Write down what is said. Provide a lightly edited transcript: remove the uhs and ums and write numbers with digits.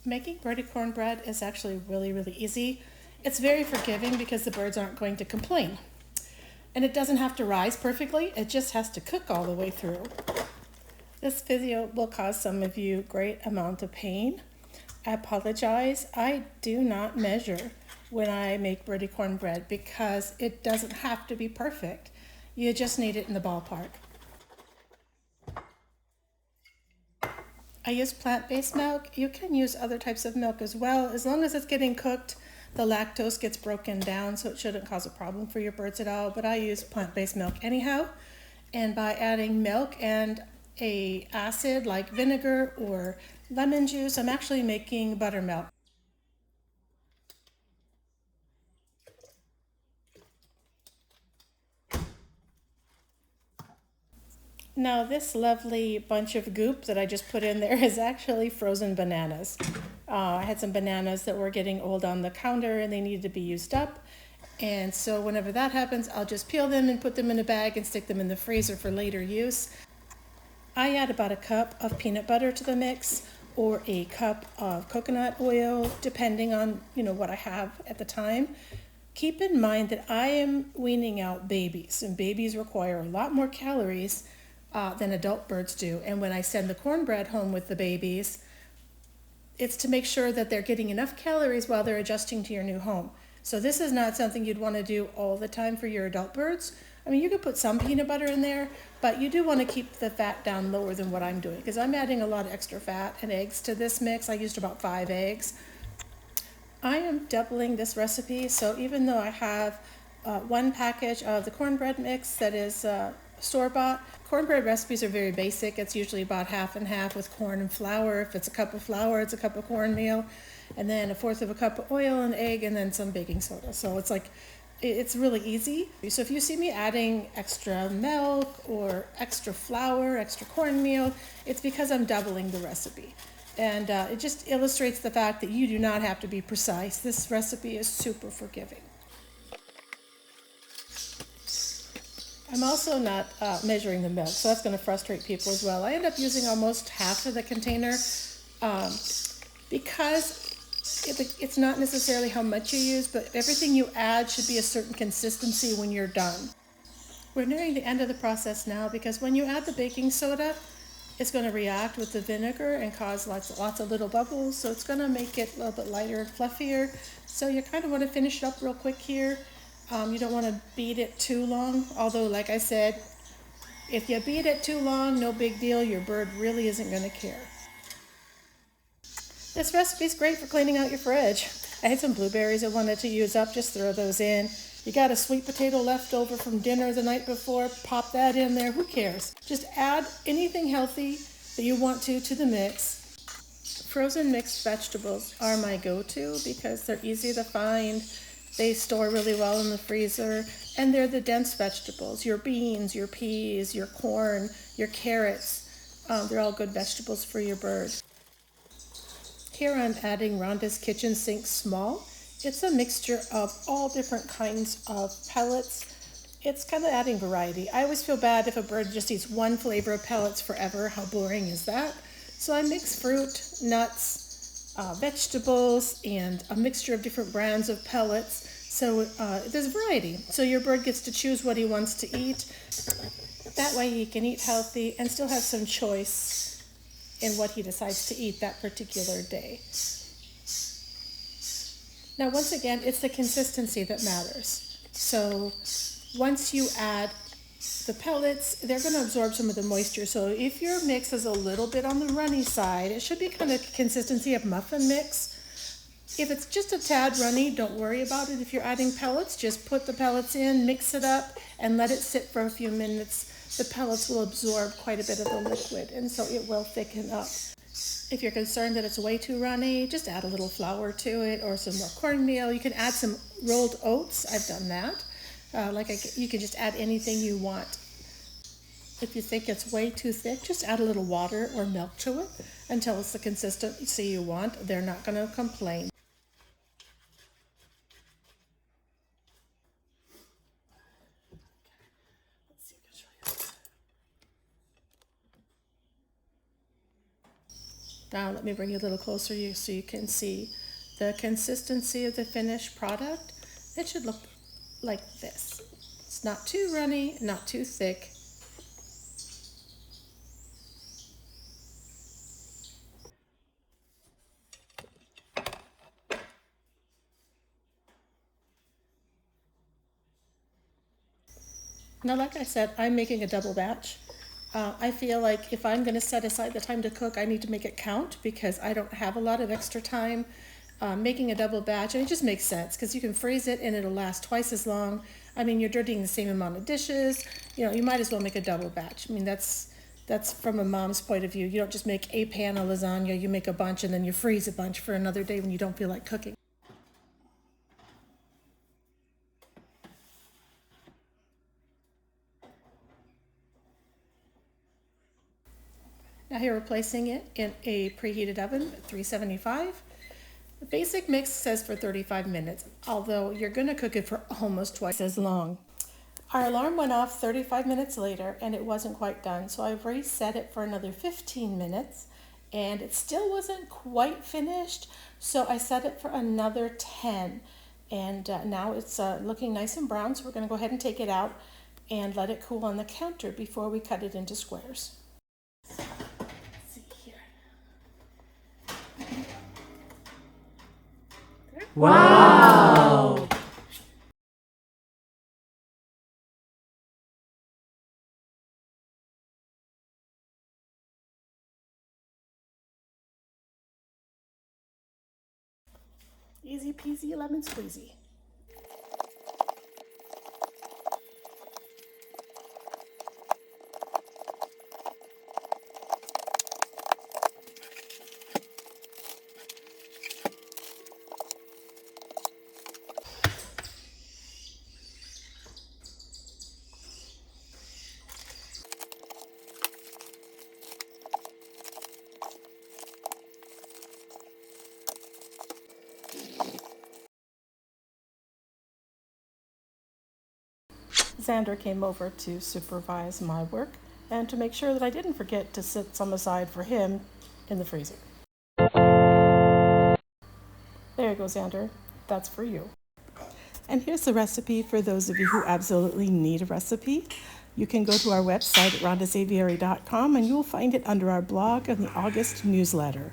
Making birdie cornbread is actually really, really easy. It's very forgiving because the birds aren't going to complain. And it doesn't have to rise perfectly, it just has to cook all the way through. This video will cause some of you great amount of pain. I apologize. I do not measure when I make birdie cornbread because it doesn't have to be perfect. You just need it in the ballpark. I use plant-based milk. You can use other types of milk as well. As long as it's getting cooked, the lactose gets broken down, so it shouldn't cause a problem for your birds at all. But I use plant-based milk anyhow. And by adding milk and a acid like vinegar or lemon juice, I'm actually making buttermilk. Now this lovely bunch of goop that I just put in there is actually frozen bananas. I had some bananas that were getting old on the counter and they needed to be used up. And so whenever that happens, I'll just peel them and put them in a bag and stick them in the freezer for later use. I add about a cup of peanut butter to the mix or a cup of coconut oil, depending on what I have at the time. Keep in mind that I am weaning out babies, and babies require a lot more calories than adult birds do. And when I send the cornbread home with the babies, it's to make sure that they're getting enough calories while they're adjusting to your new home. So this is not something you'd want to do all the time for your adult birds. I mean, you could put some peanut butter in there, but you do want to keep the fat down lower than what I'm doing because I'm adding a lot of extra fat and eggs to this mix. I used about 5 eggs. I am doubling this recipe, so even though I have one package of the cornbread mix that is store-bought, cornbread recipes are very basic. It's usually about half and half with corn and flour. If it's a cup of flour, it's a cup of cornmeal, and then 1/4 of a cup of oil and egg, and then some baking soda. So it's really easy. So if you see me adding extra milk or extra flour, extra cornmeal, it's because I'm doubling the recipe. And it just illustrates the fact that you do not have to be precise. This recipe is super forgiving. I'm also not measuring the milk, so that's going to frustrate people as well. I end up using almost half of the container because it's not necessarily how much you use, but everything you add should be a certain consistency when you're done. We're nearing the end of the process now because when you add the baking soda, it's going to react with the vinegar and cause lots of little bubbles, so it's going to make it a little bit lighter and fluffier. So you kind of want to finish it up real quick here. You don't want to beat it too long, although like I said, if you beat it too long, no big deal, your bird really isn't going to care. This recipe is great for cleaning out your fridge. I had some blueberries I wanted to use up, just throw those in. You got a sweet potato left over from dinner the night before, pop that in there, who cares? Just add anything healthy that you want to the mix. Frozen mixed vegetables are my go-to because they're easy to find. They store really well in the freezer, and they're the dense vegetables. Your beans, your peas, your corn, your carrots, they're all good vegetables for your bird. Here I'm adding RHONDA'S Kitchen Sink Small. It's a mixture of all different kinds of pellets. It's kind of adding variety. I always feel bad if a bird just eats one flavor of pellets forever. How boring is that? So I mix fruit, nuts, vegetables, and a mixture of different brands of pellets. So there's variety. So your bird gets to choose what he wants to eat. That way he can eat healthy and still have some choice in what he decides to eat that particular day. Now, once again, it's the consistency that matters. So once you add the pellets, they're going to absorb some of the moisture. So if your mix is a little bit on the runny side, it should be kind of consistency of muffin mix. If it's just a tad runny, don't worry about it. If you're adding pellets, just put the pellets in, mix it up, and let it sit for a few minutes. The pellets will absorb quite a bit of the liquid, and so it will thicken up. If you're concerned that it's way too runny, just add a little flour to it or some more cornmeal. You can add some rolled oats. I've done that. You can just add anything you want. If you think it's way too thick, just add a little water or milk to it until it's the consistency you want. They're not going to complain. Now let me bring you a little closer so you can see the consistency of the finished product. It should look like this. It's not too runny, not too thick. Now, like I said, I'm making a double batch. I feel like if I'm going to set aside the time to cook, I need to make it count because I don't have a lot of extra time. Making a double batch, and it just makes sense because you can freeze it and it'll last twice as long. I mean, you're dirtying the same amount of dishes. You know, you might as well make a double batch. I mean, that's from a mom's point of view. You don't just make a pan of lasagna, you make a bunch and then you freeze a bunch for another day when you don't feel like cooking. Now here we're placing it in a preheated oven at 375. The basic mix says for 35 minutes, although you're going to cook it for almost twice as long. Our alarm went off 35 minutes later and it wasn't quite done, so I've reset it for another 15 minutes and it still wasn't quite finished, so I set it for another 10. And now it's looking nice and brown, so we're going to go ahead and take it out and let it cool on the counter before we cut it into squares. Wow! Easy peasy lemon squeezy. Xander came over to supervise my work and to make sure that I didn't forget to set some aside for him in the freezer. There you go, Xander. That's for you. And here's the recipe for those of you who absolutely need a recipe. You can go to our website at RHONDA'S Aviary.com and you will find it under our blog in the August newsletter.